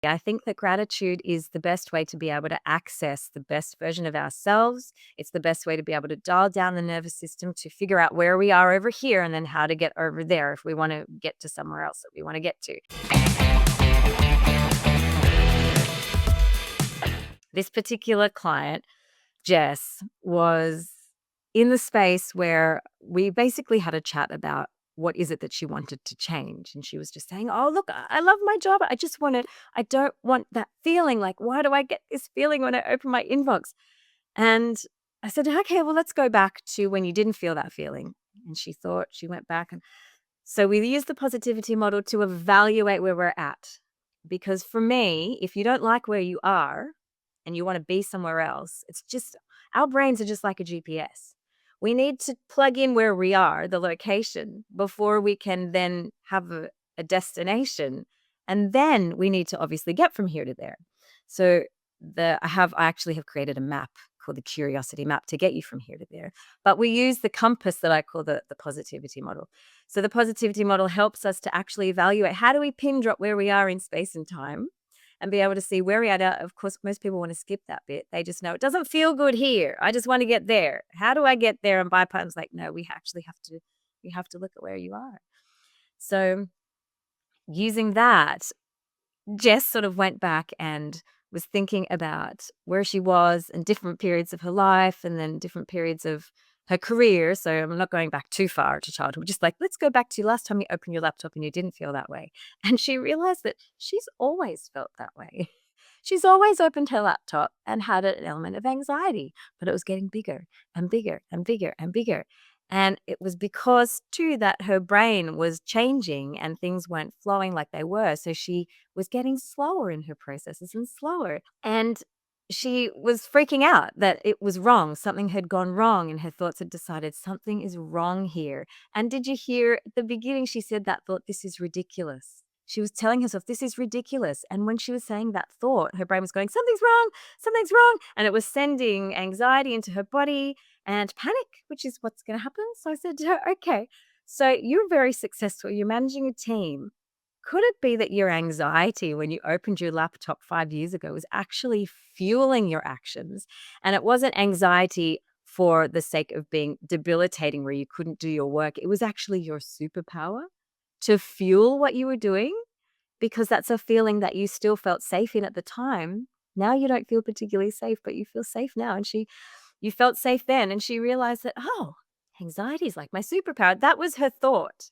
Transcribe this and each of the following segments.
I think that gratitude is the best way to be able to access the best version of ourselves. It's the best way to be able to dial down the nervous system to figure out where we are over here and then how to get over there if we want to get to somewhere else that we want to get to. This particular client, Jess, was in the space where we basically had a chat about what is it that she wanted to change. And she was just saying, oh, look, I love my job. I don't want that feeling. Like, why do I get this feeling when I open my inbox? And I said, okay, well, let's go back to when you didn't feel that feeling. And she went back. And so we used the positivity model to evaluate where we're at. Because for me, if you don't like where you are and you want to be somewhere else, it's just our brains are just like a GPS. We need to plug in where we are, the location, before we can then have a destination. And then we need to obviously get from here to there. So I actually have created a map called the curiosity map to get you from here to there. But we use the compass that I call the positivity model. So the positivity model helps us to actually evaluate how do we pin drop where we are in space and time and be able to see where we are. Of course, most people want to skip that bit. They just know it doesn't feel good here. I just want to get there. How do I get there? And bypass like, no, we have to look at where you are. So using that, Jess sort of went back and was thinking about where she was in different periods of her life and then different periods of her career. So I'm not going back too far to childhood. We're just like, let's go back to last time you opened your laptop and you didn't feel that way. And she realized that she's always felt that way. She's always opened her laptop and had an element of anxiety, but it was getting bigger and bigger and bigger and bigger. And it was because, too, that her brain was changing and things weren't flowing like they were. So she was getting slower in her processes and slower. And she was freaking out that it was wrong. Something had gone wrong, and her thoughts had decided something is wrong here. And did you hear at the beginning she said that thought, this is ridiculous. She was telling herself, this is ridiculous. And when she was saying that thought, her brain was going, something's wrong, something's wrong. And it was sending anxiety into her body and panic, which is what's going to happen. So I said to her, okay, so you're very successful. You're managing a team. Could it be that your anxiety when you opened your laptop 5 years ago was actually fueling your actions? And it wasn't anxiety for the sake of being debilitating where you couldn't do your work. It was actually your superpower to fuel what you were doing, because that's a feeling that you still felt safe in at the time. Now you don't feel particularly safe, but you feel safe now. And you felt safe then. And she realized that, oh, anxiety is like my superpower. That was her thought.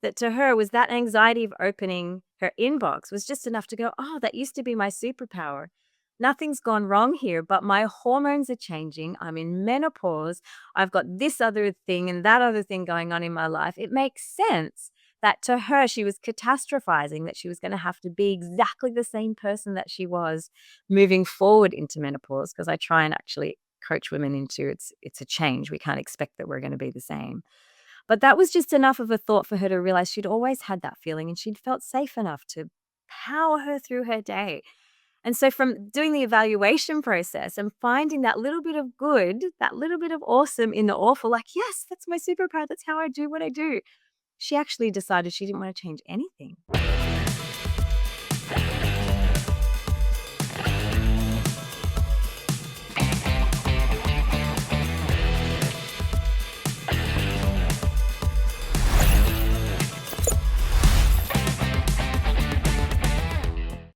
That to her was that anxiety of opening her inbox was just enough to go, oh, that used to be my superpower. Nothing's gone wrong here, but my hormones are changing. I'm in menopause. I've got this other thing and that other thing going on in my life. It makes sense that to her, she was catastrophizing that she was going to have to be exactly the same person that she was moving forward into menopause, because I try and actually coach women into it's a change. We can't expect that we're going to be the same. But that was just enough of a thought for her to realize she'd always had that feeling and she'd felt safe enough to power her through her day. And so from doing the evaluation process and finding that little bit of good, that little bit of awesome in the awful, like, yes, that's my superpower. That's how I do what I do. She actually decided she didn't want to change anything.